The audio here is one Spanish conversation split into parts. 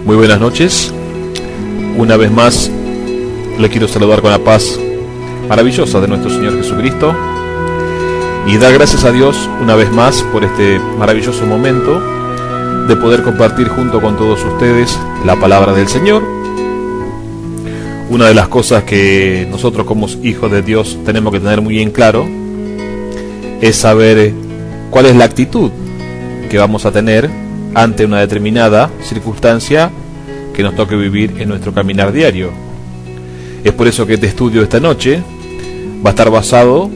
Muy buenas noches. Una vez más le quiero saludar con la paz maravillosa de nuestro Señor Jesucristo y dar gracias a Dios una vez más por este maravilloso momento de poder compartir junto con todos ustedes la palabra del Señor. Una de las cosas que nosotros como hijos de Dios tenemos que tener muy en claro es saber cuál es la actitud que vamos a tener ante una determinada circunstancia que nos toque vivir en nuestro caminar diario. Es por eso que este estudio de esta noche va a estar basado,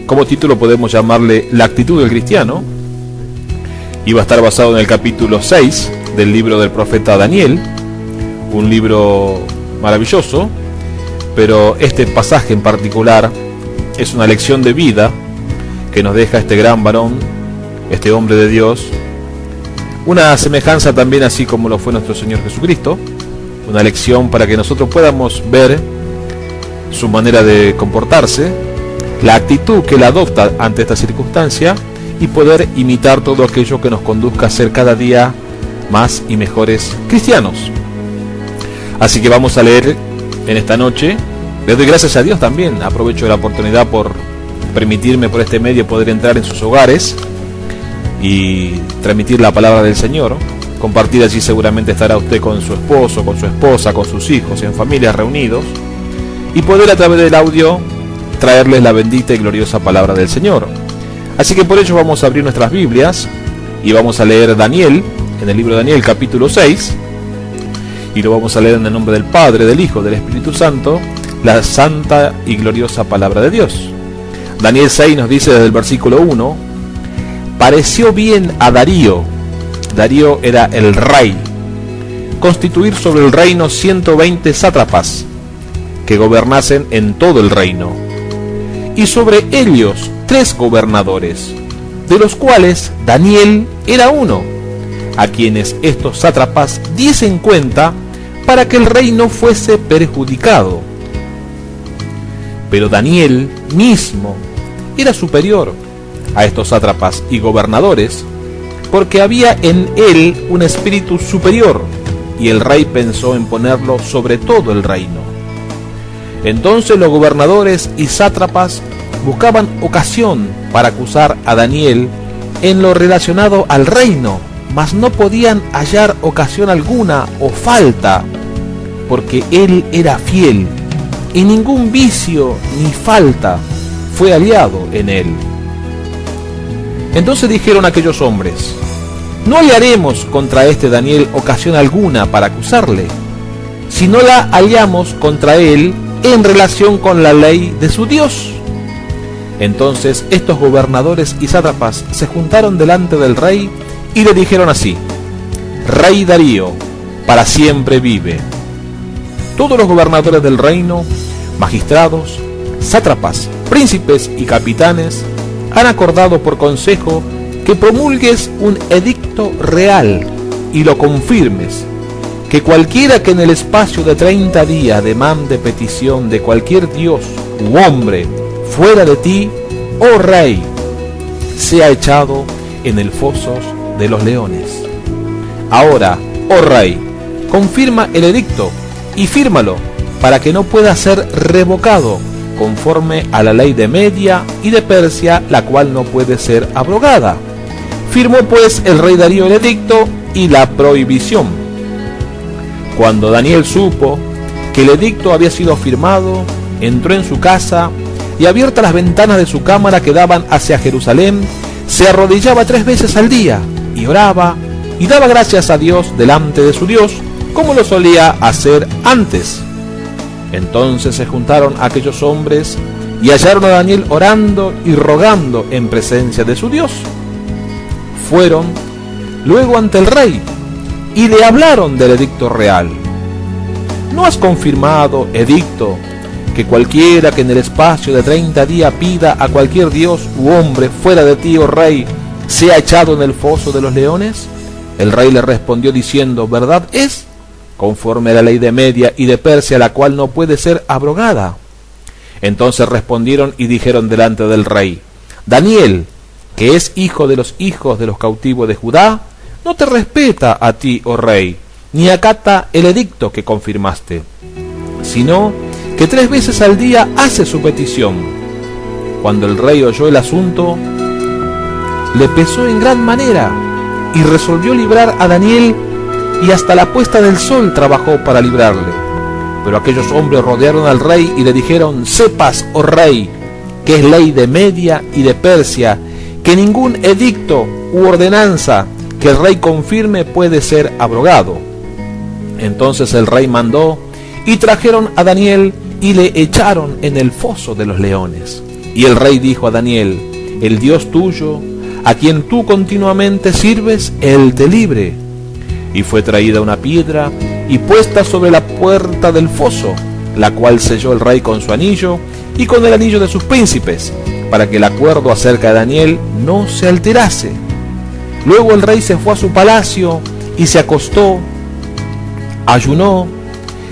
como título podemos llamarle La actitud del cristiano, y va a estar basado en el capítulo 6 del libro del profeta Daniel, un libro maravilloso, pero este pasaje en particular es una lección de vida que nos deja este gran varón, este hombre de Dios, una semejanza también así como lo fue nuestro Señor Jesucristo, una lección para que nosotros podamos ver su manera de comportarse, la actitud que él adopta ante esta circunstancia y poder imitar todo aquello que nos conduzca a ser cada día más y mejores cristianos. Así que vamos a leer en esta noche. Le doy gracias a Dios también, aprovecho la oportunidad por permitirme por este medio poder entrar en sus hogares y transmitir la palabra del Señor. Compartir allí seguramente estará usted con su esposo, con su esposa, con sus hijos, en familias reunidos, y poder a través del audio traerles la bendita y gloriosa palabra del Señor. Así que por ello vamos a abrir nuestras Biblias y vamos a leer Daniel, en el libro de Daniel capítulo 6, y lo vamos a leer en el nombre del Padre, del Hijo, del Espíritu Santo, la santa y gloriosa palabra de Dios. Daniel 6 nos dice desde el versículo 1: pareció bien a Darío era el rey, constituir sobre el reino 120 sátrapas que gobernasen en todo el reino, y sobre ellos 3 gobernadores, de los cuales Daniel era uno, a quienes estos sátrapas diesen cuenta para que el rey no fuese perjudicado. Pero Daniel mismo era superior a estos sátrapas y gobernadores, porque había en él un espíritu superior, y el rey pensó en ponerlo sobre todo el reino. Entonces los gobernadores y sátrapas buscaban ocasión para acusar a Daniel en lo relacionado al reino, mas no podían hallar ocasión alguna o falta, porque él era fiel, y ningún vicio ni falta fue hallado en él. Entonces dijeron aquellos hombres: no hallaremos contra este Daniel ocasión alguna para acusarle, si no la hallamos contra él en relación con la ley de su Dios. Entonces estos gobernadores y sátrapas se juntaron delante del rey y le dijeron así: Rey Darío, para siempre vive. Todos los gobernadores del reino, magistrados, sátrapas, príncipes y capitanes han acordado por consejo que promulgues un edicto real y lo confirmes, que cualquiera que en el espacio de 30 días demande petición de cualquier dios u hombre fuera de ti, oh rey, sea echado en el foso de los leones. Ahora, oh rey, confirma el edicto y fírmalo para que no pueda ser revocado, conforme a la ley de Media y de Persia, la cual no puede ser abrogada. Firmó pues el rey Darío el edicto y la prohibición. Cuando Daniel supo que el edicto había sido firmado, entró en su casa y, abiertas las ventanas de su cámara que daban hacia Jerusalén, se arrodillaba 3 veces al día y oraba y daba gracias a Dios delante de su Dios, como lo solía hacer antes. Entonces se juntaron aquellos hombres y hallaron a Daniel orando y rogando en presencia de su Dios. Fueron luego ante el rey y le hablaron del edicto real. ¿No has confirmado, edicto, que cualquiera que en el espacio de 30 días pida a cualquier dios u hombre fuera de ti, oh rey, sea echado en el foso de los leones? El rey le respondió diciendo: verdad es, conforme a la ley de Media y de Persia, la cual no puede ser abrogada. Entonces respondieron y dijeron delante del rey: Daniel, que es hijo de los hijos de los cautivos de Judá, no te respeta a ti, oh rey, ni acata el edicto que confirmaste, sino que 3 veces al día hace su petición. Cuando el rey oyó el asunto, le pesó en gran manera y resolvió librar a Daniel, y hasta la puesta del sol trabajó para librarle. Pero aquellos hombres rodearon al rey y le dijeron: sepas, oh rey, que es ley de Media y de Persia, que ningún edicto u ordenanza que el rey confirme puede ser abrogado. Entonces el rey mandó, y trajeron a Daniel y le echaron en el foso de los leones. Y el rey dijo a Daniel: el Dios tuyo, a quien tú continuamente sirves, él te libre. Y fue traída una piedra y puesta sobre la puerta del foso, la cual selló el rey con su anillo y con el anillo de sus príncipes, para que el acuerdo acerca de Daniel no se alterase. Luego el rey se fue a su palacio y se acostó, ayunó,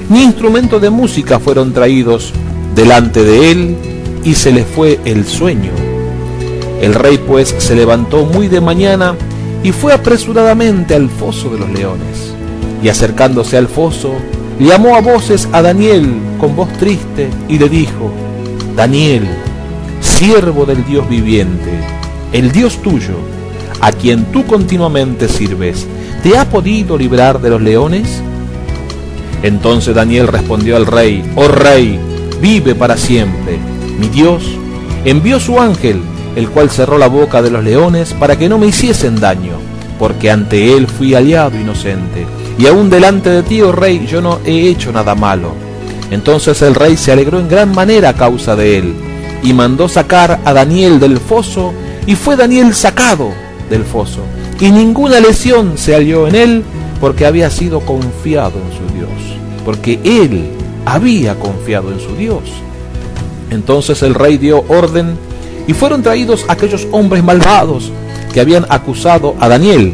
ni instrumentos de música fueron traídos delante de él, y se le fue el sueño. El rey pues se levantó muy de mañana y fue apresuradamente al foso de los leones, y acercándose al foso, llamó a voces a Daniel con voz triste y le dijo: Daniel, siervo del Dios viviente, el Dios tuyo, a quien tú continuamente sirves, ¿te ha podido librar de los leones? Entonces Daniel respondió al rey: oh rey, vive para siempre. Mi Dios envió su ángel, el cual cerró la boca de los leones para que no me hiciesen daño, porque ante él fui aliado inocente, y aún delante de ti, oh rey, yo no he hecho nada malo. Entonces el rey se alegró en gran manera a causa de él, y mandó sacar a Daniel del foso, y fue Daniel sacado del foso, y ninguna lesión se halló en él, porque había sido confiado en su Dios, porque él había confiado en su Dios. Entonces el rey dio orden, y fueron traídos aquellos hombres malvados que habían acusado a Daniel,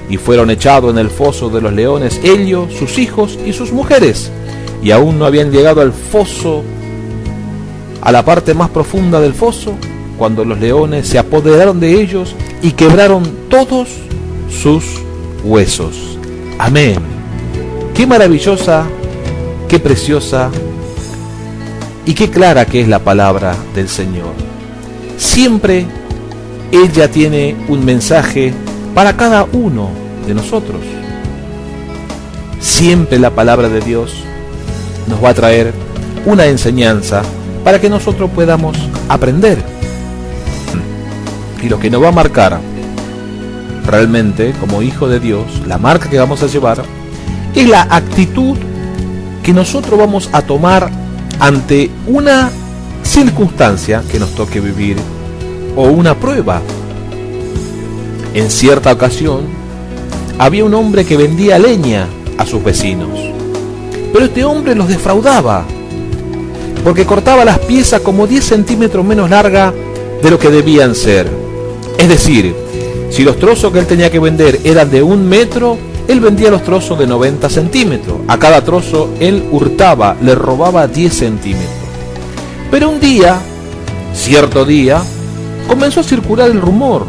y fueron echados en el foso de los leones, ellos, sus hijos y sus mujeres, y aún no habían llegado al foso, a la parte más profunda del foso, cuando los leones se apoderaron de ellos y quebraron todos sus huesos. Amén. Qué maravillosa, qué preciosa y qué clara que es la palabra del Señor. Siempre ella tiene un mensaje para cada uno de nosotros. Siempre la palabra de Dios nos va a traer una enseñanza para que nosotros podamos aprender. Y lo que nos va a marcar realmente como hijo de Dios, la marca que vamos a llevar, es la actitud que nosotros vamos a tomar ante una circunstancia que nos toque vivir o una prueba. En cierta ocasión había un hombre que vendía leña a sus vecinos, pero este hombre los defraudaba porque cortaba las piezas como 10 centímetros menos largas de lo que debían ser. Es decir, si los trozos que él tenía que vender eran de 1 metro, él vendía los trozos de 90 centímetros. A cada trozo él hurtaba, le robaba 10 centímetros. Pero un día, cierto día, comenzó a circular el rumor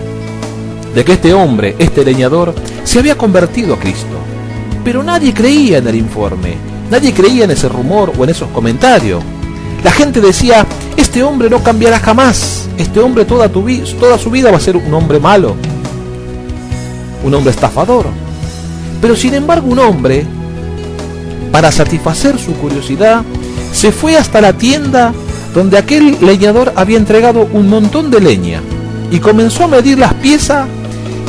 de que este hombre, este leñador, se había convertido a Cristo. Pero nadie creía en el informe, nadie creía en ese rumor o en esos comentarios. La gente decía: este hombre no cambiará jamás, este hombre toda su vida va a ser un hombre malo, un hombre estafador. Pero sin embargo un hombre, para satisfacer su curiosidad, se fue hasta la tienda donde aquel leñador había entregado un montón de leña y comenzó a medir las piezas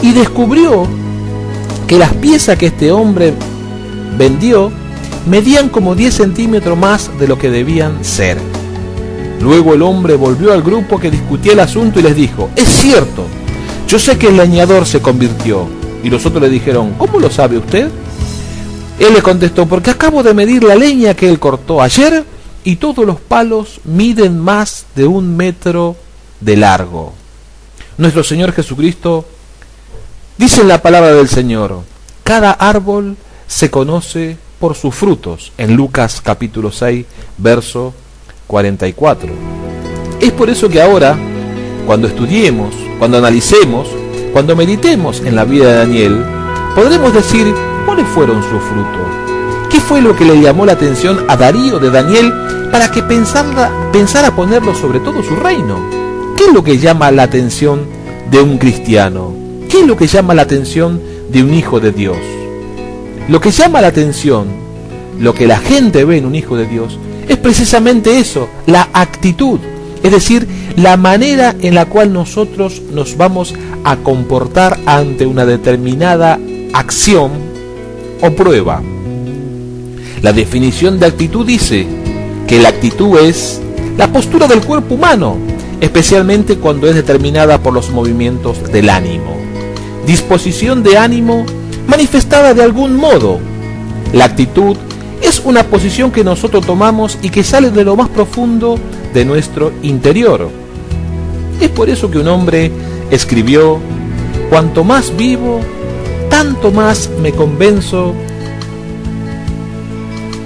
y descubrió que las piezas que este hombre vendió medían como 10 centímetros más de lo que debían ser. Luego el hombre volvió al grupo que discutía el asunto y les dijo: es cierto, yo sé que el leñador se convirtió. Y los otros le dijeron: ¿cómo lo sabe usted? Él le contestó: porque acabo de medir la leña que él cortó ayer y todos los palos miden más de 1 metro de largo. Nuestro Señor Jesucristo dice en la palabra del Señor: cada árbol se conoce por sus frutos, en Lucas capítulo 6, verso 44. Es por eso que ahora, cuando estudiemos, cuando analicemos, cuando meditemos en la vida de Daniel, podremos decir: ¿cuáles fueron sus frutos? ¿Qué fue lo que le llamó la atención a Darío de Daniel para que pensara ponerlo sobre todo su reino? ¿Qué es lo que llama la atención de un cristiano? ¿Qué es lo que llama la atención de un hijo de Dios? Lo que llama la atención, lo que la gente ve en un hijo de Dios, es precisamente eso, la actitud, es decir, la manera en la cual nosotros nos vamos a comportar ante una determinada acción o prueba. La definición de actitud dice que la actitud es la postura del cuerpo humano, especialmente cuando es determinada por los movimientos del ánimo. Disposición de ánimo manifestada de algún modo. La actitud es una posición que nosotros tomamos y que sale de lo más profundo de nuestro interior. Es por eso que un hombre escribió: cuanto más vivo, tanto más me convenzo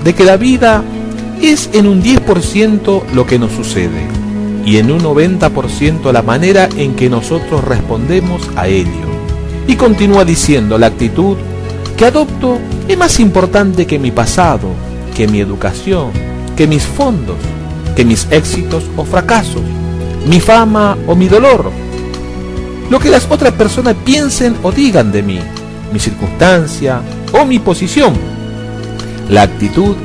de que la vida es en un 10% lo que nos sucede y en un 90% la manera en que nosotros respondemos a ello. Y continúa diciendo: la actitud que adopto es más importante que mi pasado, que mi educación, que mis fondos, que mis éxitos o fracasos, mi fama o mi dolor, lo que las otras personas piensen o digan de mí, mi circunstancia o mi posición. La actitud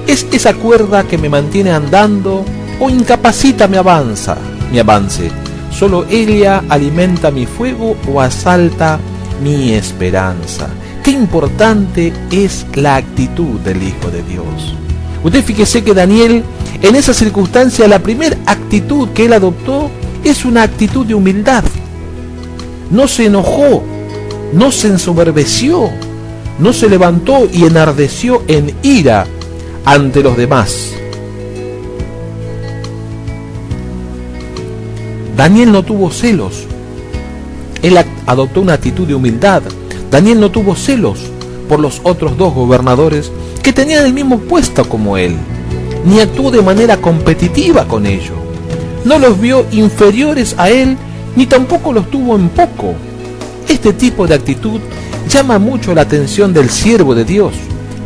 es esa cuerda que me mantiene andando o incapacita mi avance. Solo ella alimenta mi fuego o asalta mi esperanza. Qué importante es la actitud del Hijo de Dios. Usted fíjese que Daniel, en esa circunstancia, la primera actitud que él adoptó es una actitud de humildad. No se enojó, no se ensoberbeció, no se levantó y enardeció en ira ante los demás. Daniel no tuvo celos. Él adoptó una actitud de humildad. Daniel no tuvo celos por los otros dos gobernadores que tenían el mismo puesto como él, ni actuó de manera competitiva con ellos. No los vio inferiores a él, ni tampoco los tuvo en poco. Este tipo de actitud llama mucho la atención del siervo de Dios.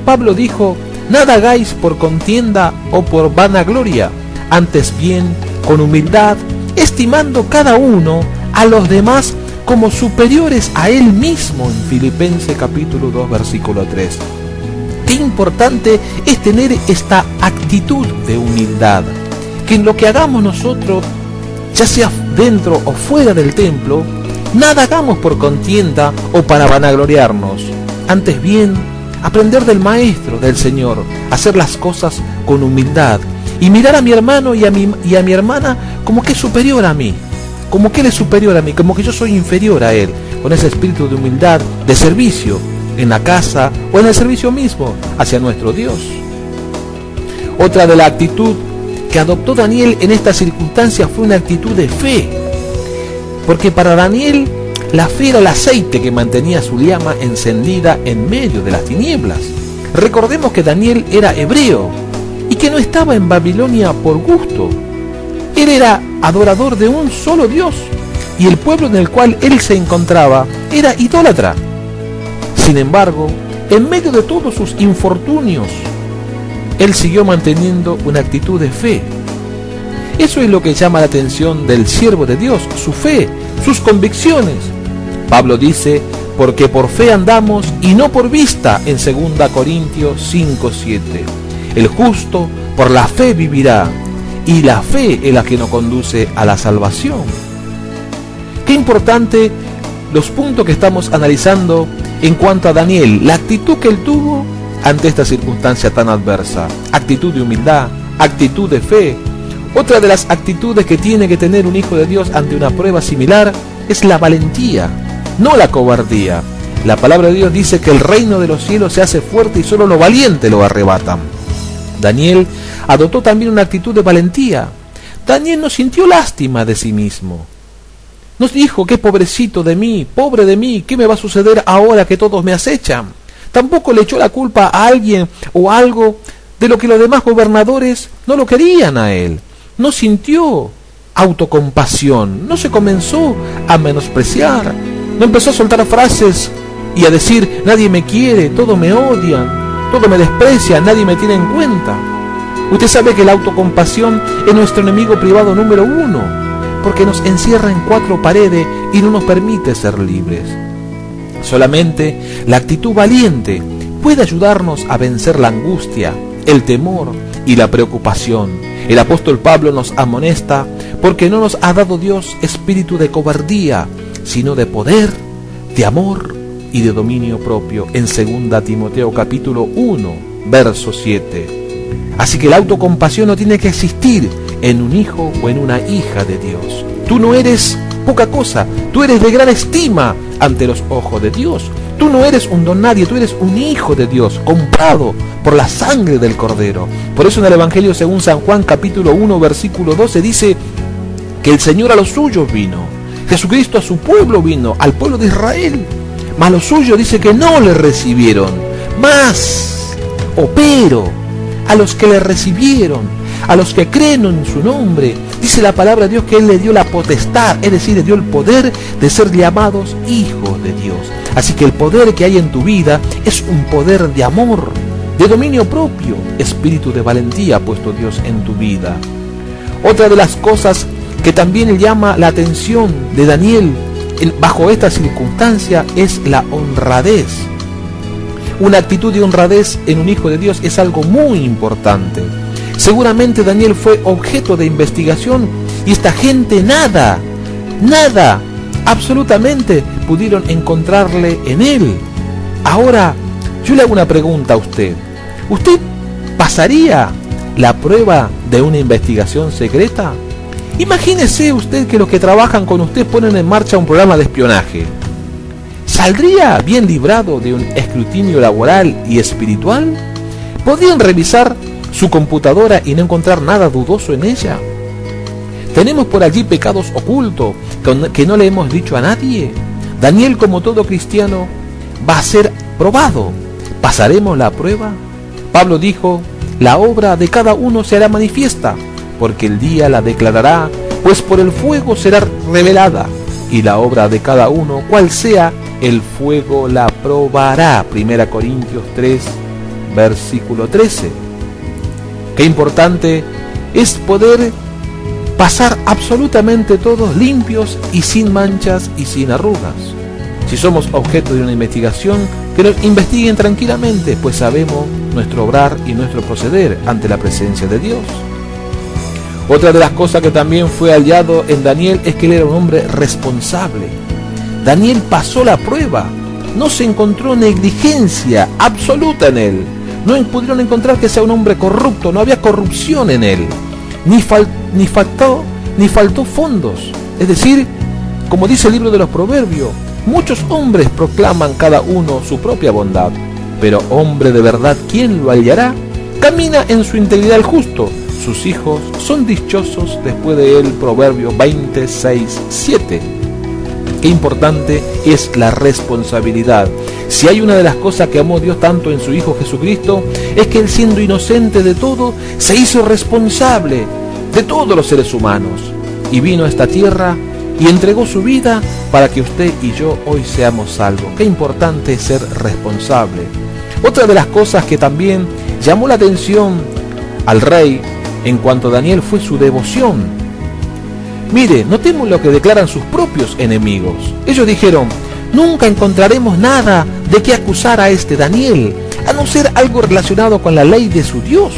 Pablo dijo: nada hagáis por contienda o por vanagloria, antes bien con humildad, estimando cada uno a los demás como superiores a él mismo, en Filipenses capítulo 2 versículo 3. Qué importante es tener esta actitud de humildad, que en lo que hagamos nosotros, ya sea dentro o fuera del templo, nada hagamos por contienda o para vanagloriarnos, antes bien aprender del Maestro, del Señor, hacer las cosas con humildad y mirar a mi hermano y a mi hermana como que es superior a mí, como que él es superior a mí, como que yo soy inferior a él, con ese espíritu de humildad, de servicio en la casa o en el servicio mismo hacia nuestro Dios. Otra de la actitud que adoptó Daniel en esta circunstancia fue una actitud de fe, porque para Daniel la fe era el aceite que mantenía su llama encendida en medio de las tinieblas. Recordemos que Daniel era hebreo y que no estaba en Babilonia por gusto. Él era adorador de un solo Dios y el pueblo en el cual él se encontraba era idólatra. Sin embargo, en medio de todos sus infortunios, él siguió manteniendo una actitud de fe. Eso es lo que llama la atención del siervo de Dios, su fe, sus convicciones. Pablo dice: porque por fe andamos y no por vista, en 2 Corintios 5:7. El justo por la fe vivirá, y la fe es la que nos conduce a la salvación. Qué importante los puntos que estamos analizando en cuanto a Daniel, la actitud que él tuvo ante esta circunstancia tan adversa. Actitud de humildad, actitud de fe. Otra de las actitudes que tiene que tener un hijo de Dios ante una prueba similar es la valentía, no la cobardía. La palabra de Dios dice que el reino de los cielos se hace fuerte y solo los valientes lo arrebatan. Daniel adoptó también una actitud de valentía. Daniel no sintió lástima de sí mismo. Nos dijo: qué pobrecito de mí, pobre de mí, ¿qué me va a suceder ahora que todos me acechan? Tampoco le echó la culpa a alguien o algo de lo que los demás gobernadores no lo querían a él. No sintió autocompasión, no se comenzó a menospreciar, no empezó a soltar frases y a decir: nadie me quiere, todos me odian, todos me desprecian, nadie me tiene en cuenta. Usted sabe que la autocompasión es nuestro enemigo privado número 1, porque nos encierra en 4 paredes y no nos permite ser libres. Solamente la actitud valiente puede ayudarnos a vencer la angustia, el temor y la preocupación. El apóstol Pablo nos amonesta porque no nos ha dado Dios espíritu de cobardía, sino de poder, de amor y de dominio propio, en 2 Timoteo capítulo 1, verso 7. Así que la autocompasión no tiene que existir en un hijo o en una hija de Dios. Tú no eres poca cosa, tú eres de gran estima ante los ojos de Dios. Tú no eres un don nadie, tú eres un hijo de Dios, comprado por la sangre del Cordero. Por eso en el Evangelio según San Juan capítulo 1 versículo 12 dice que el Señor a los suyos vino. Jesucristo a su pueblo vino, al pueblo de Israel. Mas los suyos dice que no le recibieron. Pero a los que le recibieron, a los que creen en su nombre, dice la palabra de Dios que Él le dio la potestad, es decir, le dio el poder de ser llamados hijos de Dios. Así que el poder que hay en tu vida es un poder de amor, de dominio propio, espíritu de valentía ha puesto Dios en tu vida. Otra de las cosas que también llama la atención de Daniel bajo esta circunstancia es la honradez. Una actitud de honradez en un hijo de Dios es algo muy importante. Seguramente Daniel fue objeto de investigación y esta gente nada, absolutamente pudieron encontrarle en él. Ahora, yo le hago una pregunta a usted. ¿Usted pasaría la prueba de una investigación secreta? Imagínese usted que los que trabajan con usted ponen en marcha un programa de espionaje. ¿Saldría bien librado de un escrutinio laboral y espiritual? ¿Podrían revisar su computadora y no encontrar nada dudoso en ella? ¿Tenemos por allí pecados ocultos que no le hemos dicho a nadie? Daniel, como todo cristiano, va a ser probado. ¿Pasaremos la prueba? Pablo dijo: la obra de cada uno será manifiesta, porque el día la declarará, pues por el fuego será revelada, y la obra de cada uno, cual sea, el fuego la probará. 1 Corintios 3, versículo 13. Qué importante es poder pasar absolutamente todos limpios y sin manchas y sin arrugas. Si somos objeto de una investigación, que nos investiguen tranquilamente, pues sabemos nuestro obrar y nuestro proceder ante la presencia de Dios. Otra de las cosas que también fue hallado en Daniel es que él era un hombre responsable. Daniel pasó la prueba, no se encontró negligencia absoluta en él, no pudieron encontrar que sea un hombre corrupto, no había corrupción en él, ni faltó fondos. Es decir, como dice el libro de los Proverbios, muchos hombres proclaman cada uno su propia bondad, pero hombre de verdad, ¿quién lo hallará? Camina en su integridad el justo, sus hijos son dichosos después de él. Proverbios 26:7. Qué importante es la responsabilidad. Si hay una de las cosas que amó Dios tanto en su Hijo Jesucristo, es que Él, siendo inocente de todo, se hizo responsable de todos los seres humanos y vino a esta tierra y entregó su vida para que usted y yo hoy seamos salvos. Qué importante es ser responsable. Otra de las cosas que también llamó la atención al rey en cuanto a Daniel fue su devoción. Mire, notemos lo que declaran sus propios enemigos. Ellos dijeron: nunca encontraremos nada de qué acusar a este Daniel, a no ser algo relacionado con la ley de su Dios.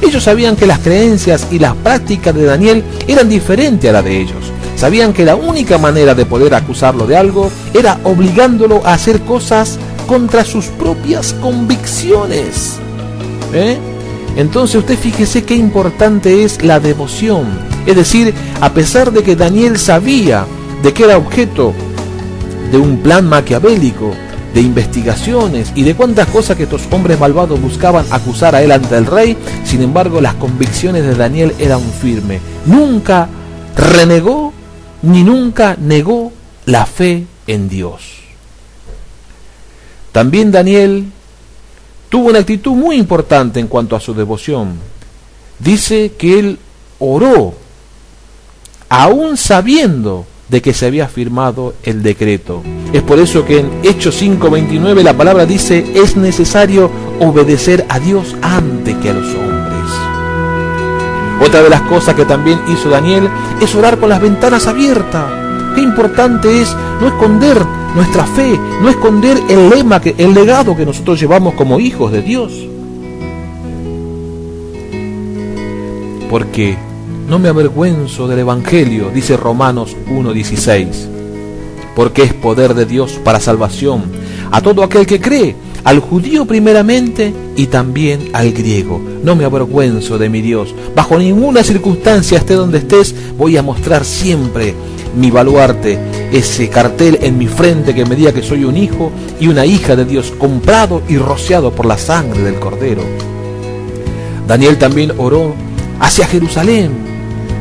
Ellos sabían que las creencias y las prácticas de Daniel eran diferentes a las de ellos. Sabían que la única manera de poder acusarlo de algo era obligándolo a hacer cosas contra sus propias convicciones. Entonces usted fíjese qué importante es la devoción. Es decir, a pesar de que Daniel sabía de que era objeto de un plan maquiavélico, de investigaciones y de cuántas cosas que estos hombres malvados buscaban acusar a él ante el rey, sin embargo las convicciones de Daniel eran firmes. Nunca renegó ni nunca negó la fe en Dios. También Daniel tuvo una actitud muy importante en cuanto a su devoción. Dice que él oró, aún sabiendo de que se había firmado el decreto. Es por eso que en Hechos 5:29 la palabra dice: es necesario obedecer a Dios antes que a los hombres. Otra de las cosas que también hizo Daniel es orar con las ventanas abiertas. Qué importante es no esconder nuestra fe, no esconder el legado que nosotros llevamos como hijos de Dios. Porque no me avergüenzo del Evangelio, dice Romanos 1:16, porque es poder de Dios para salvación a todo aquel que cree, al judío primeramente y también al griego. No me avergüenzo de mi Dios. Bajo ninguna circunstancia, esté donde estés, voy a mostrar siempre mi baluarte, ese cartel en mi frente que me diga que soy un hijo y una hija de Dios, comprado y rociado por la sangre del Cordero. Daniel también oró hacia Jerusalén,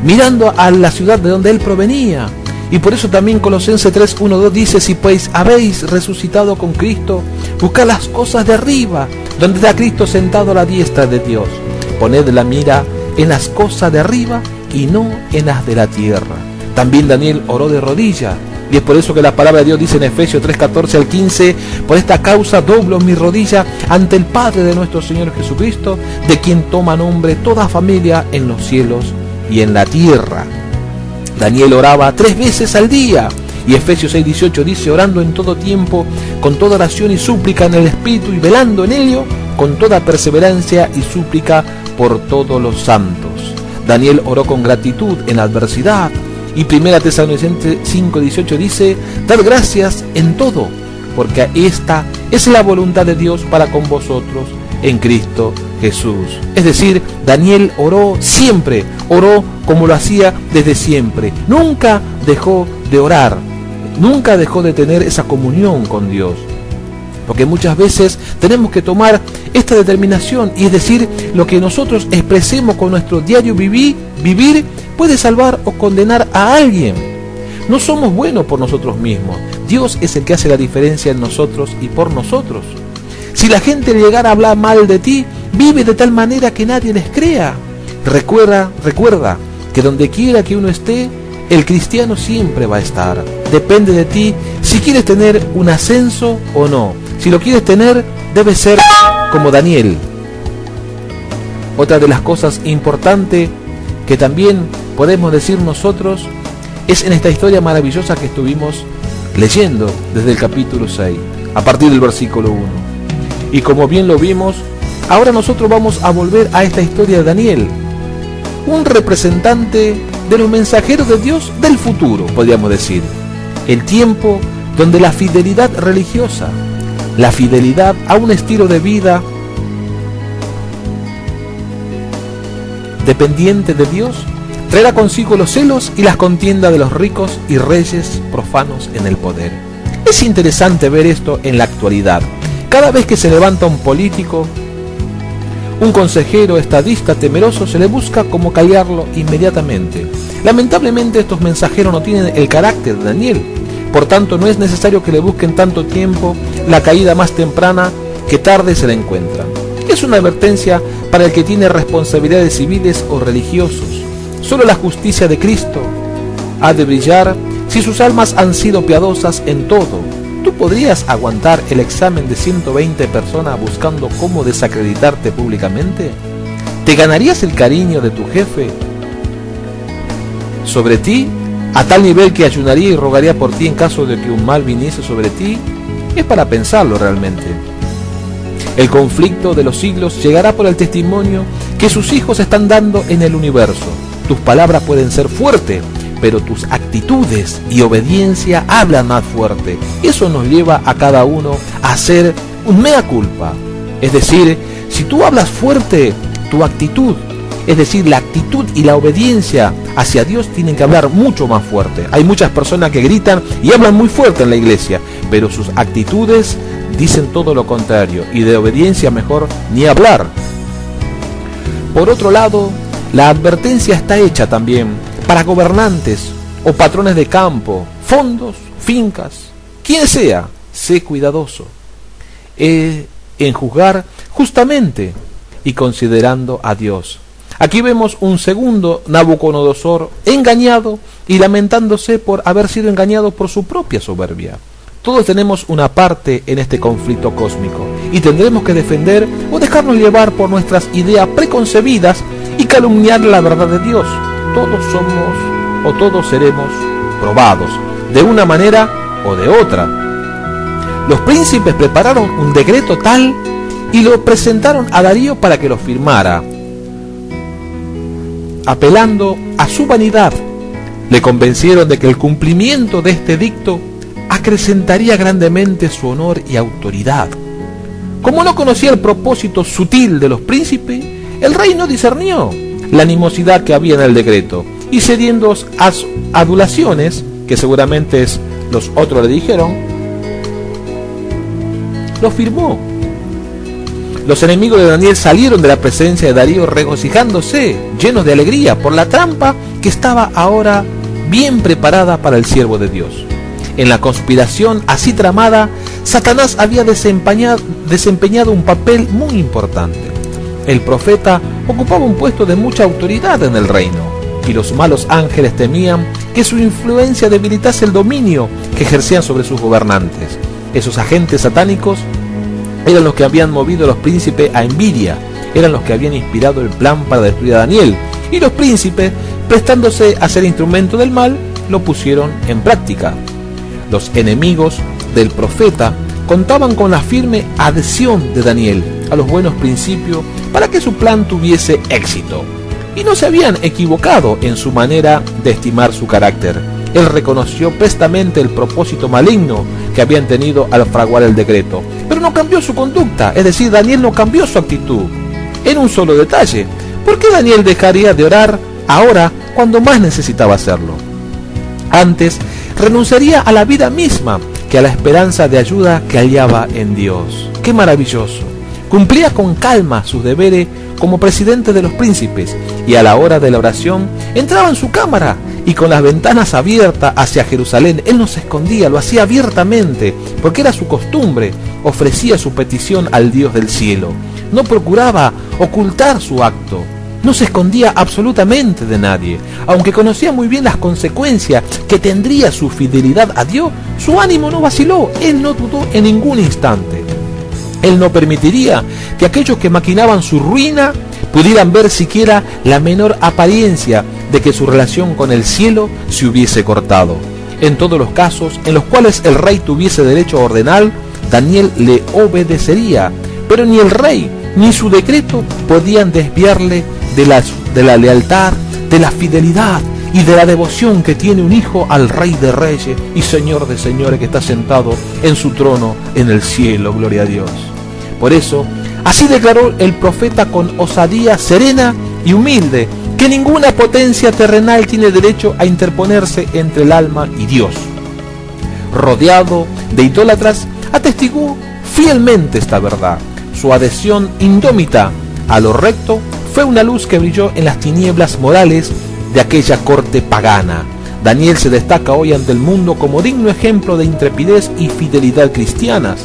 mirando a la ciudad de donde él provenía. Y por eso también Colosenses 3:1-2 dice: si pues habéis resucitado con Cristo, buscad las cosas de arriba, donde está Cristo sentado a la diestra de Dios. Poned la mira en las cosas de arriba y no en las de la tierra. También Daniel oró de rodillas, y es por eso que la palabra de Dios dice en Efesios 3:14-15: por esta causa doblo mi rodilla ante el Padre de nuestro Señor Jesucristo, de quien toma nombre toda familia en los cielos y en la tierra. Daniel oraba 3 veces al día, y Efesios 6:18 dice: orando en todo tiempo, con toda oración y súplica en el Espíritu, y velando en ello, con toda perseverancia y súplica por todos los santos. Daniel oró con gratitud en la adversidad, y 1 Tesalonicenses 5:18 dice: dad gracias en todo, porque esta es la voluntad de Dios para con vosotros en Cristo Jesús. Es decir, Daniel oró siempre, oró como lo hacía desde siempre. Nunca dejó de orar, nunca dejó de tener esa comunión con Dios. Porque muchas veces tenemos que tomar esta determinación, y es decir, lo que nosotros expresemos con nuestro diario vivir puede salvar o condenar a alguien. No somos buenos por nosotros mismos. Dios es el que hace la diferencia en nosotros y por nosotros. Si la gente llegara a hablar mal de ti, vive de tal manera que nadie les crea. Recuerda que donde quiera que uno esté, el cristiano siempre va a estar. Depende de ti si quieres tener un ascenso o no. Si lo quieres tener, debe ser como Daniel. Otra de las cosas importantes que también podemos decir nosotros es en esta historia maravillosa que estuvimos leyendo desde el capítulo 6, a partir del versículo 1. Y como bien lo vimos, ahora nosotros vamos a volver a esta historia de Daniel, un representante de los mensajeros de Dios del futuro, podríamos decir. El tiempo donde la fidelidad religiosa, la fidelidad a un estilo de vida dependiente de Dios, traerá consigo los celos y las contiendas de los ricos y reyes profanos en el poder. Es interesante ver esto en la actualidad. Cada vez que se levanta un político, un consejero, estadista temeroso, se le busca cómo callarlo inmediatamente. Lamentablemente estos mensajeros no tienen el carácter de Daniel. Por tanto, no es necesario que le busquen tanto tiempo, la caída más temprana que tarde se la encuentran. Es una advertencia para el que tiene responsabilidades civiles o religiosos. Solo la justicia de Cristo ha de brillar si sus almas han sido piadosas en todo. ¿Tú podrías aguantar el examen de 120 personas buscando cómo desacreditarte públicamente? ¿Te ganarías el cariño de tu jefe sobre ti a tal nivel que ayunaría y rogaría por ti en caso de que un mal viniese sobre ti? Es para pensarlo realmente. El conflicto de los siglos llegará por el testimonio que sus hijos están dando en el universo. Tus palabras pueden ser fuertes, pero tus actitudes y obediencia hablan más fuerte. Eso nos lleva a cada uno a hacer un mea culpa. Es decir, si tú hablas fuerte, tu actitud, es decir, la actitud y la obediencia hacia Dios tienen que hablar mucho más fuerte. Hay muchas personas que gritan y hablan muy fuerte en la iglesia, pero sus actitudes dicen todo lo contrario, y de obediencia mejor ni hablar. Por otro lado, la advertencia está hecha también para gobernantes o patrones de campo, fondos, fincas, quien sea. Sé cuidadoso en juzgar justamente y considerando a Dios. Aquí vemos un segundo Nabucodonosor engañado y lamentándose por haber sido engañado por su propia soberbia. Todos tenemos una parte en este conflicto cósmico y tendremos que defender o dejarnos llevar por nuestras ideas preconcebidas y calumniar la verdad de Dios. Todos somos o todos seremos probados, de una manera o de otra. Los príncipes prepararon un decreto tal y lo presentaron a Darío para que lo firmara. Apelando a su vanidad, le convencieron de que el cumplimiento de este edicto acrecentaría grandemente su honor y autoridad. Como no conocía el propósito sutil de los príncipes, el rey no discernió la animosidad que había en el decreto, y cediendo a adulaciones, que seguramente los otros le dijeron, lo firmó. Los enemigos de Daniel salieron de la presencia de Darío regocijándose, llenos de alegría, por la trampa que estaba ahora bien preparada para el siervo de Dios. En la conspiración así tramada, Satanás había desempeñado un papel muy importante. El profeta ocupaba un puesto de mucha autoridad en el reino, y los malos ángeles temían que su influencia debilitase el dominio que ejercían sobre sus gobernantes. Esos agentes satánicos eran los que habían movido a los príncipes a envidia, eran los que habían inspirado el plan para destruir a Daniel, y los príncipes, prestándose a ser instrumento del mal, lo pusieron en práctica. Los enemigos del profeta contaban con la firme adhesión de Daniel a los buenos principios para que su plan tuviese éxito, y no se habían equivocado en su manera de estimar su carácter. Él reconoció prestamente el propósito maligno que habían tenido al fraguar el decreto, pero no cambió su conducta, es decir, Daniel no cambió su actitud. En un solo detalle: ¿por qué Daniel dejaría de orar ahora cuando más necesitaba hacerlo? Antes renunciaría a la vida misma que a la esperanza de ayuda que hallaba en Dios. ¡Qué maravilloso! Cumplía con calma sus deberes como presidente de los príncipes, y a la hora de la oración entraba en su cámara y con las ventanas abiertas hacia Jerusalén. Él no se escondía, lo hacía abiertamente, porque era su costumbre. Ofrecía su petición al Dios del cielo. No procuraba ocultar su acto. No se escondía absolutamente de nadie. Aunque conocía muy bien las consecuencias que tendría su fidelidad a Dios, su ánimo no vaciló. Él no dudó en ningún instante. Él no permitiría que aquellos que maquinaban su ruina pudieran ver siquiera la menor apariencia de que su relación con el cielo se hubiese cortado. En todos los casos en los cuales el rey tuviese derecho a ordenar, Daniel le obedecería, pero ni el rey ni su decreto podían desviarle de la lealtad, de la fidelidad y de la devoción que tiene un hijo al Rey de Reyes y Señor de Señores, que está sentado en su trono en el cielo. Gloria a Dios. Por eso, así declaró el profeta con osadía serena y humilde, que ninguna potencia terrenal tiene derecho a interponerse entre el alma y Dios. Rodeado de idólatras, atestiguó fielmente esta verdad. Su adhesión indómita a lo recto fue una luz que brilló en las tinieblas morales de aquella corte pagana. Daniel se destaca hoy ante el mundo como digno ejemplo de intrepidez y fidelidad cristianas.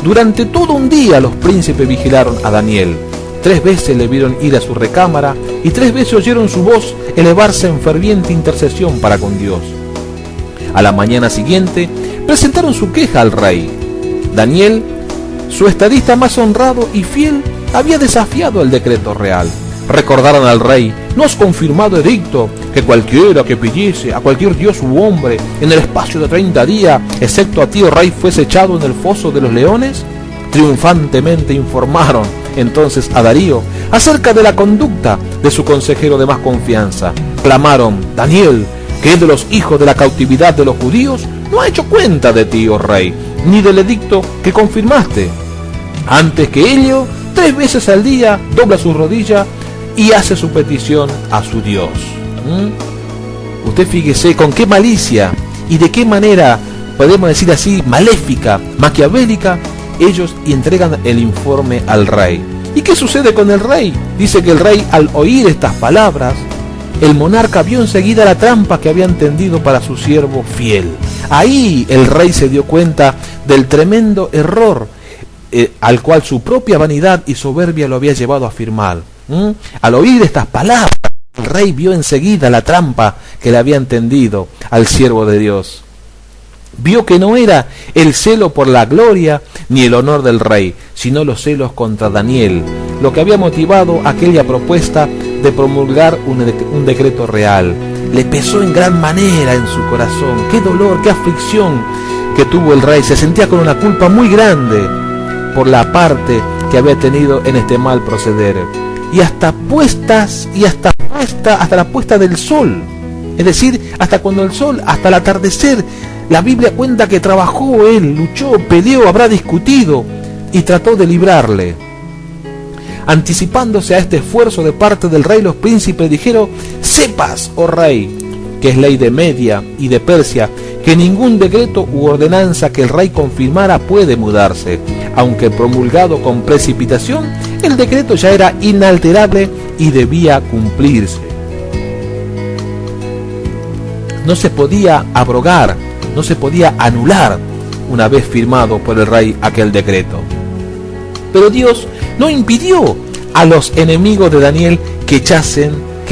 Durante todo un día los príncipes vigilaron a Daniel. 3 veces le vieron ir a su recámara y 3 veces oyeron su voz elevarse en ferviente intercesión para con Dios. A la mañana siguiente presentaron su queja al rey. Daniel, su estadista más honrado y fiel, había desafiado el decreto real. Recordaron al rey: ¿no has confirmado edicto que cualquiera que pidiese a cualquier dios u hombre en el espacio de 30 días, excepto a ti, oh rey, fuese echado en el foso de los leones? Triunfantemente informaron entonces a Darío acerca de la conducta de su consejero de más confianza. Clamaron: Daniel, que es de los hijos de la cautividad de los judíos, no ha hecho cuenta de ti, oh rey, ni del edicto que confirmaste. Antes que ello, 3 veces al día dobla sus rodillas y hace su petición a su Dios. Usted fíjese con qué malicia y de qué manera, podemos decir así, maléfica, maquiavélica, ellos entregan el informe al rey. ¿Y qué sucede con el rey? Dice que el rey, al oír estas palabras, el monarca vio enseguida la trampa que habían tendido para su siervo fiel. Ahí el rey se dio cuenta del tremendo error al cual su propia vanidad y soberbia lo había llevado a firmar. Al oír estas palabras, el rey vio enseguida la trampa que le habían tendido al siervo de Dios. Vio que no era el celo por la gloria ni el honor del rey, sino los celos contra Daniel, lo que había motivado aquella propuesta de promulgar un decreto real. Le pesó en gran manera en su corazón. Qué dolor, qué aflicción que tuvo el rey. Se sentía con una culpa muy grande por la parte que había tenido en este mal proceder. Y hasta la puesta del sol, es decir, hasta cuando el sol, hasta el atardecer, la Biblia cuenta que trabajó él, luchó, peleó, habrá discutido y trató de librarle. Anticipándose a este esfuerzo de parte del rey, los príncipes dijeron: sepas, oh rey, que es ley de Media y de Persia, que ningún decreto u ordenanza que el rey confirmara puede mudarse, aunque promulgado con precipitación, el decreto ya era inalterable y debía cumplirse. No se podía abrogar, no se podía anular una vez firmado por el rey aquel decreto. Pero Dios no impidió a los enemigos de Daniel que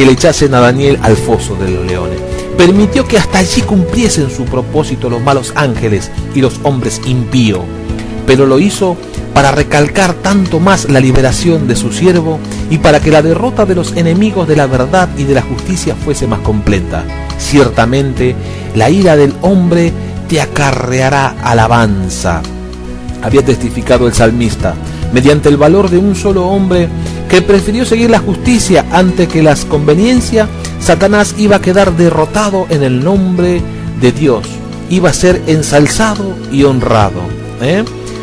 le echasen a Daniel al foso de los leones. Permitió que hasta allí cumpliesen su propósito los malos ángeles y los hombres impíos, pero lo hizo para recalcar tanto más la liberación de su siervo y para que la derrota de los enemigos de la verdad y de la justicia fuese más completa. Ciertamente, la ira del hombre te acarreará alabanza, había testificado el salmista, mediante el valor de un solo hombre que prefirió seguir la justicia antes que las conveniencias. Satanás iba a quedar derrotado en el nombre de Dios, iba a ser ensalzado y honrado.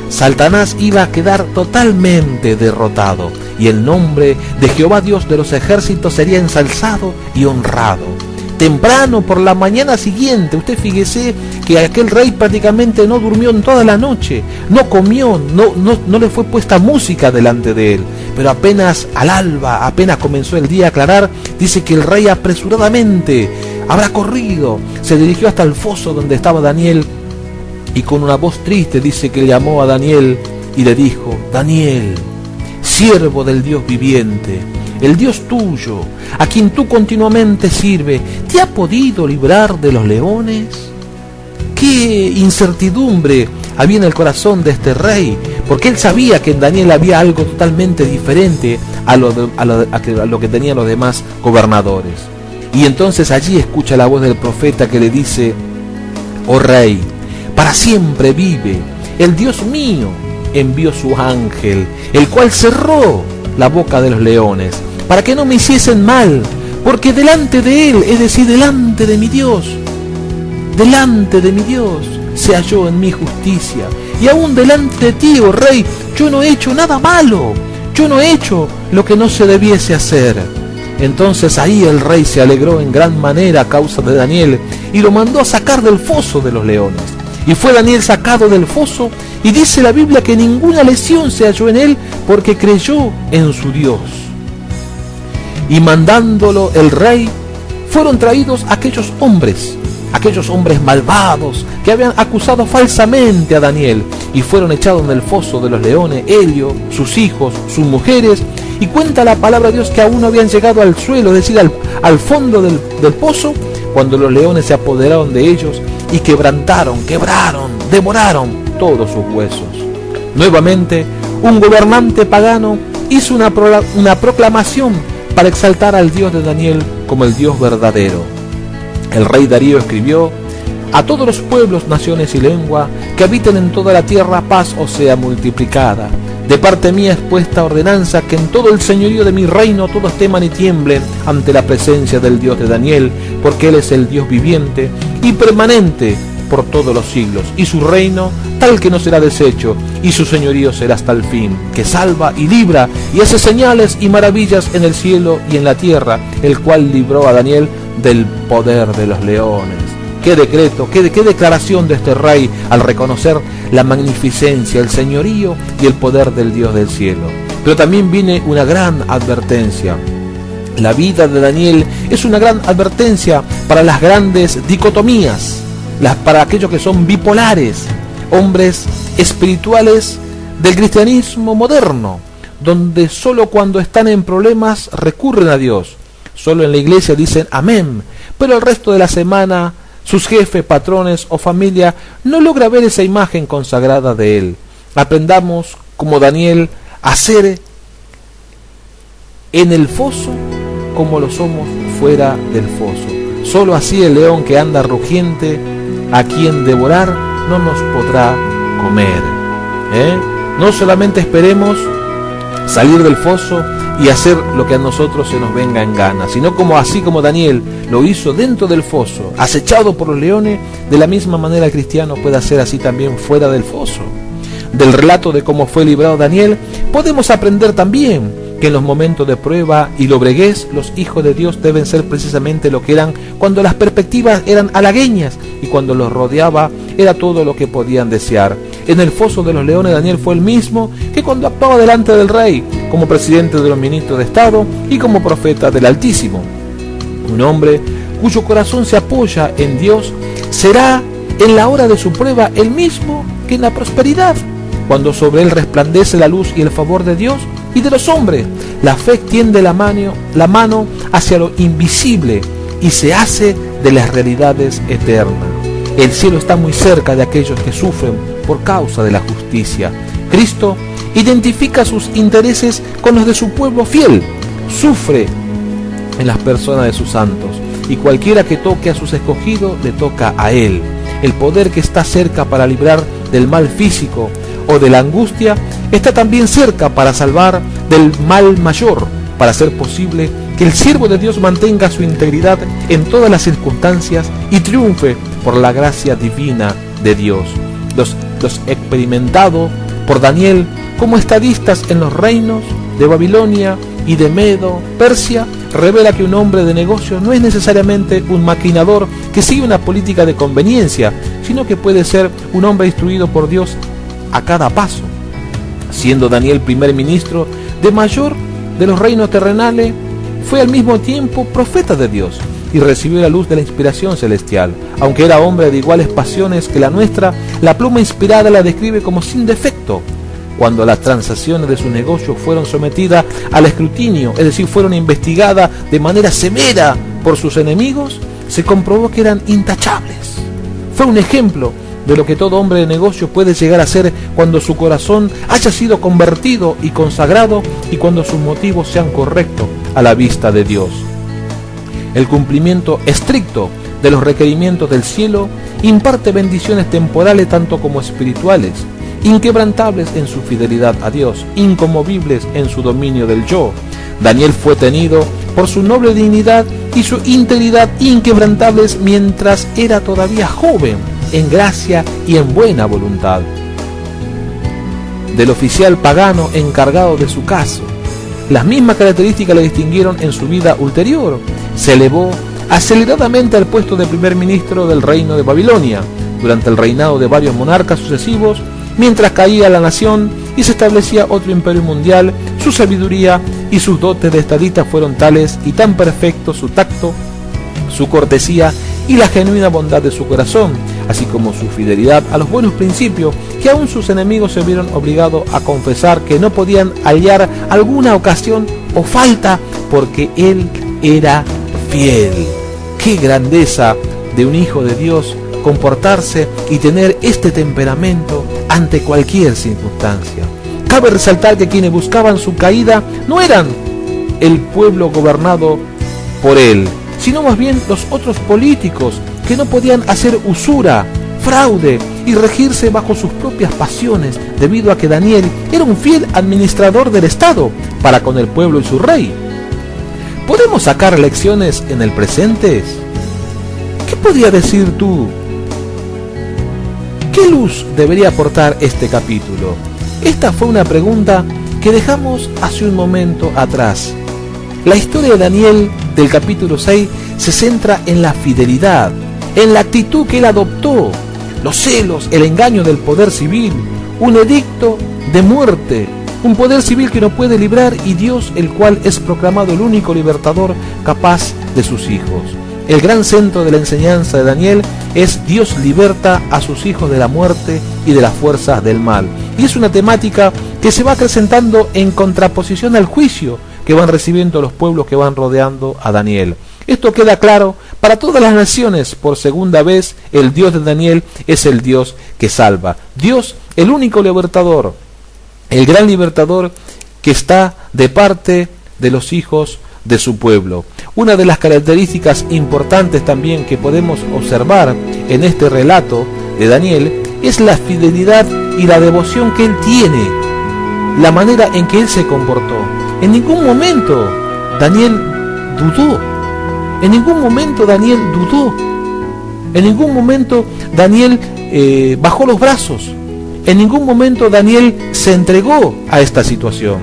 Satanás iba a quedar totalmente derrotado y el nombre de Jehová Dios de los ejércitos sería ensalzado y honrado. Temprano por la mañana siguiente, usted fíjese que aquel rey prácticamente no durmió en toda la noche, no comió, no le fue puesta música delante de él, pero apenas al alba, apenas comenzó el día a aclarar, dice que el rey apresuradamente habrá corrido, se dirigió hasta el foso donde estaba Daniel y con una voz triste dice que llamó a Daniel y le dijo: Daniel, siervo del Dios viviente, el Dios tuyo, a quien tú continuamente sirves, ¿te ha podido librar de los leones? Qué incertidumbre había en el corazón de este rey, porque él sabía que en Daniel había algo totalmente diferente a lo que tenían los demás gobernadores. Y entonces allí escucha la voz del profeta que le dice: oh rey, para siempre vive, el Dios mío envió su ángel, el cual cerró la boca de los leones, para que no me hiciesen mal, porque delante de él, es decir, delante de mi Dios, se halló en mi justicia, y aún delante de ti, oh rey, yo no he hecho nada malo, yo no he hecho lo que no se debiese hacer. Entonces ahí el rey se alegró en gran manera a causa de Daniel, y lo mandó a sacar del foso de los leones. Y fue Daniel sacado del foso, y dice la Biblia que ninguna lesión se halló en él, porque creyó en su Dios. Y mandándolo el rey, fueron traídos aquellos hombres malvados que habían acusado falsamente a Daniel, y fueron echados en el foso de los leones, Helio, sus hijos, sus mujeres, y cuenta la palabra de Dios que aún no habían llegado al suelo, es decir, al fondo del pozo, cuando los leones se apoderaron de ellos y quebraron, devoraron todos sus huesos. Nuevamente, un gobernante pagano hizo una proclamación para exaltar al Dios de Daniel como el Dios verdadero. El rey Darío escribió: a todos los pueblos, naciones y lengua que habiten en toda la tierra, paz os sea multiplicada. De parte mía es puesta ordenanza que en todo el señorío de mi reino todos teman y tiemblen ante la presencia del Dios de Daniel, porque él es el Dios viviente y permanente por todos los siglos, y su reino tal que no será deshecho, y su señorío será hasta el fin, que salva y libra y hace señales y maravillas en el cielo y en la tierra, el cual libró a Daniel del poder de los leones. Qué decreto, qué declaración de este rey al reconocer la magnificencia, el señorío y el poder del Dios del cielo. Pero también viene una gran advertencia. La vida de Daniel es una gran advertencia para las grandes dicotomías, para aquellos que son bipolares, hombres espirituales del cristianismo moderno, donde solo cuando están en problemas recurren a Dios. Solo en la iglesia dicen amén, pero el resto de la semana sus jefes, patrones o familia no logra ver esa imagen consagrada de Él. Aprendamos, como Daniel, a ser en el foso como lo somos fuera del foso. Solo así el león que anda rugiente, a quien devorar no nos podrá comer. No solamente esperemos salir del foso y hacer lo que a nosotros se nos venga en gana, sino como así como Daniel lo hizo dentro del foso, acechado por los leones, de la misma manera el cristiano puede hacer así también fuera del foso. Del relato de cómo fue librado Daniel, podemos aprender también que en los momentos de prueba y lobreguez, los hijos de Dios deben ser precisamente lo que eran cuando las perspectivas eran halagüeñas y cuando los rodeaba era todo lo que podían desear. En el foso de los leones, Daniel fue el mismo que cuando actuaba delante del rey, como presidente de los ministros de Estado y como profeta del Altísimo. Un hombre cuyo corazón se apoya en Dios será en la hora de su prueba el mismo que en la prosperidad. Cuando sobre él resplandece la luz y el favor de Dios y de los hombres, la fe extiende la mano hacia lo invisible y se hace de las realidades eternas. El cielo está muy cerca de aquellos que sufren por causa de la justicia. Cristo identifica sus intereses con los de su pueblo fiel, sufre en las personas de sus santos, y cualquiera que toque a sus escogidos le toca a Él. El poder que está cerca para librar del mal físico o de la angustia está también cerca para salvar del mal mayor, para hacer posible que el siervo de Dios mantenga su integridad en todas las circunstancias y triunfe por la gracia divina de Dios. Los experimentados por Daniel como estadistas en los reinos de Babilonia y de Medo, Persia, revela que un hombre de negocio no es necesariamente un maquinador que sigue una política de conveniencia, sino que puede ser un hombre instruido por Dios a cada paso. Siendo Daniel primer ministro de mayor de los reinos terrenales, fue al mismo tiempo profeta de Dios y recibió la luz de la inspiración celestial. Aunque era hombre de iguales pasiones que la nuestra, la pluma inspirada la describe como sin defecto. Cuando las transacciones de su negocio fueron sometidas al escrutinio, es decir, fueron investigadas de manera severa por sus enemigos, se comprobó que eran intachables. Fue un ejemplo de lo que todo hombre de negocio puede llegar a ser cuando su corazón haya sido convertido y consagrado y cuando sus motivos sean correctos a la vista de Dios. El cumplimiento estricto de los requerimientos del cielo imparte bendiciones temporales tanto como espirituales, inquebrantables en su fidelidad a Dios, inconmovibles en su dominio del yo. Daniel fue tenido por su noble dignidad y su integridad inquebrantables mientras era todavía joven, en gracia y en buena voluntad. Del oficial pagano encargado de su caso, las mismas características le distinguieron en su vida ulterior. Se elevó aceleradamente al puesto de primer ministro del reino de Babilonia, durante el reinado de varios monarcas sucesivos, mientras caía la nación y se establecía otro imperio mundial. Su sabiduría y sus dotes de estadista fueron tales y tan perfectos su tacto, su cortesía y la genuina bondad de su corazón, así como su fidelidad a los buenos principios, que aún sus enemigos se vieron obligados a confesar que no podían hallar alguna ocasión o falta porque él era fiel. ¡Qué grandeza de un hijo de Dios comportarse y tener este temperamento ante cualquier circunstancia! Cabe resaltar que quienes buscaban su caída no eran el pueblo gobernado por él, sino más bien los otros políticos que no podían hacer usura, fraude y regirse bajo sus propias pasiones, debido a que Daniel era un fiel administrador del Estado para con el pueblo y su rey. ¿Podemos sacar lecciones en el presente? ¿Qué podría decir tú? ¿Qué luz debería aportar este capítulo? Esta fue una pregunta que dejamos hace un momento atrás. La historia de Daniel del capítulo 6 se centra en la fidelidad, en la actitud que él adoptó, los celos, el engaño del poder civil, un edicto de muerte, un poder civil que no puede librar, y Dios, el cual es proclamado el único libertador capaz de sus hijos. El gran centro de la enseñanza de Daniel es: Dios liberta a sus hijos de la muerte y de las fuerzas del mal. Y es una temática que se va acrecentando en contraposición al juicio que van recibiendo los pueblos que van rodeando a Daniel. Esto queda claro para todas las naciones. Por segunda vez, el Dios de Daniel es el Dios que salva. Dios, el único libertador, el gran libertador que está de parte de los hijos de su pueblo. Una de las características importantes también que podemos observar en este relato de Daniel es la fidelidad y la devoción que él tiene, la manera en que él se comportó. En ningún momento Daniel dudó. En ningún momento Daniel dudó. En ningún momento Daniel bajó los brazos. En ningún momento Daniel se entregó a esta situación.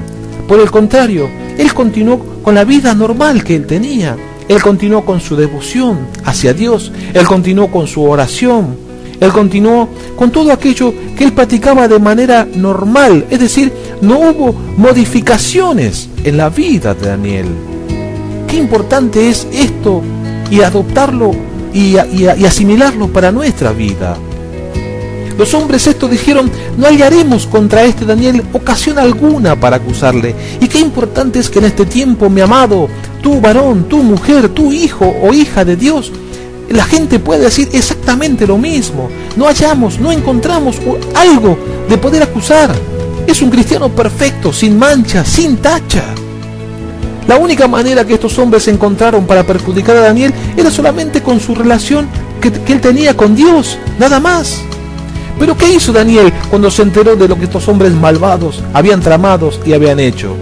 Por el contrario, él continuó con la vida normal que él tenía. Él continuó con su devoción hacia Dios. Él continuó con su oración. Él continuó con todo aquello que él practicaba de manera normal. Es decir, no hubo modificaciones en la vida de Daniel. Qué importante es esto y adoptarlo y asimilarlo para nuestra vida. Los hombres estos dijeron: no hallaremos contra este Daniel ocasión alguna para acusarle. Y qué importante es que en este tiempo, mi amado, tú varón, tú mujer, tú hijo o hija de Dios, la gente puede decir exactamente lo mismo. No hallamos, no encontramos algo de poder acusar. Es un cristiano perfecto, sin mancha, sin tacha. La única manera que estos hombres encontraron para perjudicar a Daniel era solamente con su relación que él tenía con Dios, nada más. Pero ¿qué hizo Daniel cuando se enteró de lo que estos hombres malvados habían tramado y habían hecho?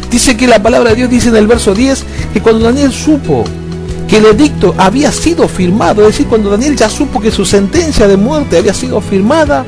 Dice que la palabra de Dios dice en el verso 10 que cuando Daniel supo que el edicto había sido firmado, es decir, cuando Daniel ya supo que su sentencia de muerte había sido firmada,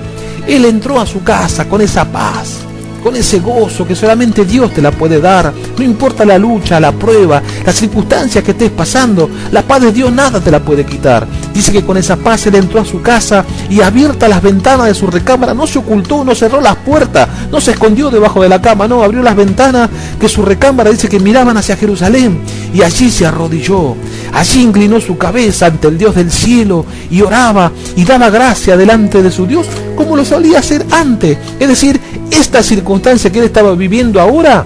él entró a su casa con esa paz, con ese gozo que solamente Dios te la puede dar. No importa la lucha, la prueba, las circunstancias que estés pasando, la paz de Dios nada te la puede quitar. Dice que con esa paz él entró a su casa y abiertas las ventanas de su recámara, no se ocultó, no cerró las puertas, no se escondió debajo de la cama, no, abrió las ventanas de su recámara, dice que miraban hacia Jerusalén, y allí se arrodilló, allí inclinó su cabeza ante el Dios del cielo y oraba y daba gracia delante de su Dios como lo solía hacer antes. Es decir, esta circunstancia que él estaba viviendo ahora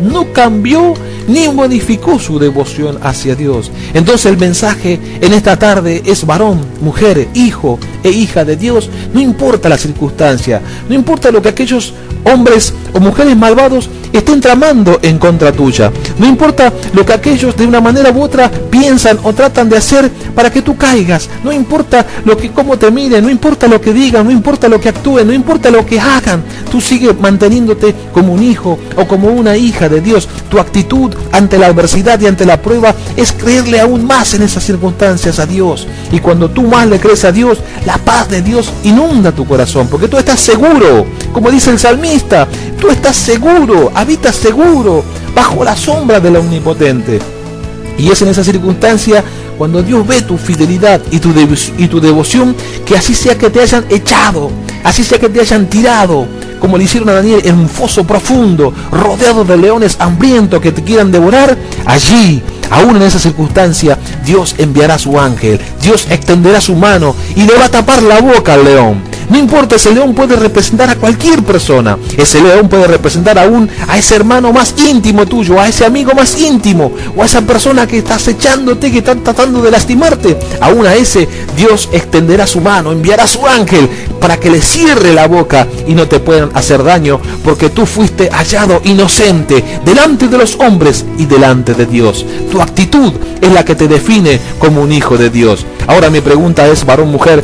no cambió ni modificó su devoción hacia Dios. Entonces el mensaje en esta tarde es: varón, mujer, hijo e hija de Dios, no importa la circunstancia, no importa lo que aquellos hombres o mujeres malvados estén tramando en contra tuya, no importa lo que aquellos de una manera u otra piensan o tratan de hacer para que tú caigas, no importa cómo te miren, no importa lo que digan, no importa lo que actúen, no importa lo que hagan, tú sigues manteniéndote como un hijo o como una hija de Dios. Tu actitud ante la adversidad y ante la prueba es creerle aún más en esas circunstancias a Dios, y cuando tú más le crees a Dios, la paz de Dios inunda tu corazón, porque tú estás seguro, como dice el salmista, tú estás seguro, habitas seguro bajo la sombra del Omnipotente. Y es en esa circunstancia cuando Dios ve tu fidelidad y tu devoción, que así sea que te hayan echado, así sea que te hayan tirado, como le hicieron a Daniel, en un foso profundo, rodeado de leones hambrientos que te quieran devorar, allí, aún en esa circunstancia, Dios enviará su ángel, Dios extenderá su mano y le va a tapar la boca al león. No importa, ese león puede representar a cualquier persona. Ese león puede representar aún a ese hermano más íntimo tuyo, a ese amigo más íntimo, o a esa persona que está acechándote, que está tratando de lastimarte. Aún a ese Dios extenderá su mano, enviará su ángel para que le cierre la boca y no te puedan hacer daño, porque tú fuiste hallado inocente delante de los hombres y delante de Dios. Tu actitud es la que te define como un hijo de Dios. Ahora mi pregunta es, varón, mujer,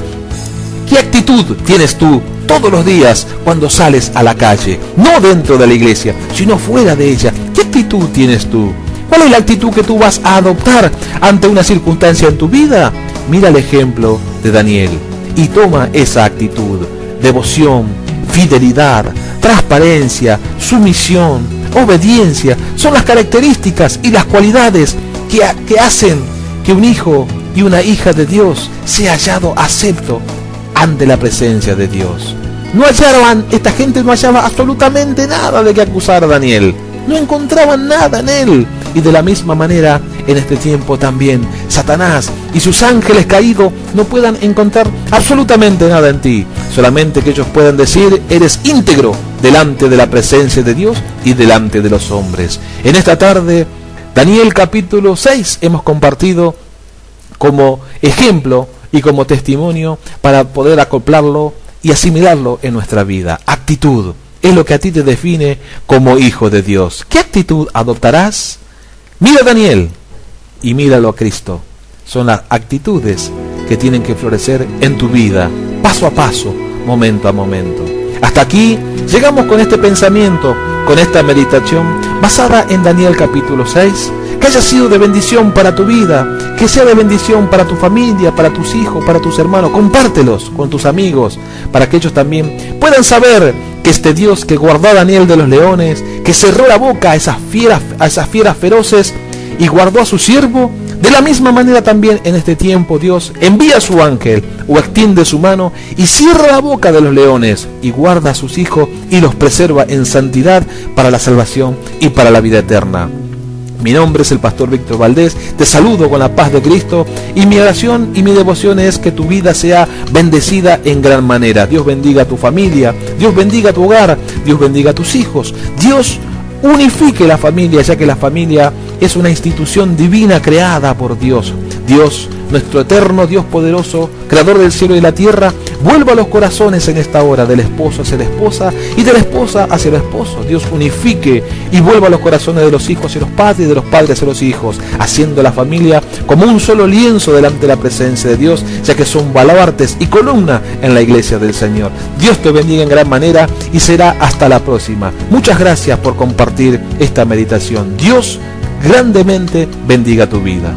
¿qué actitud tienes tú todos los días cuando sales a la calle? No dentro de la iglesia, sino fuera de ella. ¿Qué actitud tienes tú? ¿Cuál es la actitud que tú vas a adoptar ante una circunstancia en tu vida? Mira el ejemplo de Daniel y toma esa actitud: devoción, fidelidad, transparencia, sumisión, obediencia. Son las características y las cualidades que hacen que un hijo y una hija de Dios sea hallado acepto ante la presencia de Dios. Esta gente no hallaba absolutamente nada de que acusar a Daniel. No encontraban nada en él. Y de la misma manera, en este tiempo también Satanás y sus ángeles caídos no puedan encontrar absolutamente nada en ti, solamente que ellos puedan decir: eres íntegro delante de la presencia de Dios y delante de los hombres. En esta tarde, Daniel capítulo 6 hemos compartido como ejemplo y como testimonio para poder acoplarlo y asimilarlo en nuestra vida. Actitud es lo que a ti te define como hijo de Dios. ¿Qué actitud adoptarás? Mira a Daniel y míralo a Cristo. Son las actitudes que tienen que florecer en tu vida, paso a paso, momento a momento. Hasta aquí llegamos con este pensamiento, con esta meditación basada en Daniel capítulo 6. Que haya sido de bendición para tu vida, que sea de bendición para tu familia, para tus hijos, para tus hermanos. Compártelos con tus amigos para que ellos también puedan saber que este Dios que guardó a Daniel de los leones, que cerró la boca a esas fieras feroces y guardó a su siervo, de la misma manera también en este tiempo Dios envía a su ángel o extiende su mano y cierra la boca de los leones y guarda a sus hijos y los preserva en santidad para la salvación y para la vida eterna. Mi nombre es el pastor Víctor Valdés, te saludo con la paz de Cristo y mi oración y mi devoción es que tu vida sea bendecida en gran manera. Dios bendiga a tu familia, Dios bendiga a tu hogar, Dios bendiga a tus hijos, Dios unifique la familia, ya que la familia es una institución divina creada por Dios. Dios, nuestro eterno Dios poderoso, creador del cielo y la tierra, vuelva a los corazones en esta hora, del esposo hacia la esposa y de la esposa hacia el esposo. Dios unifique y vuelva a los corazones de los hijos hacia los padres y de los padres hacia los hijos, haciendo la familia como un solo lienzo delante de la presencia de Dios, ya que son baluartes y columna en la iglesia del Señor. Dios te bendiga en gran manera y será hasta la próxima. Muchas gracias por compartir esta meditación. Dios grandemente bendiga tu vida.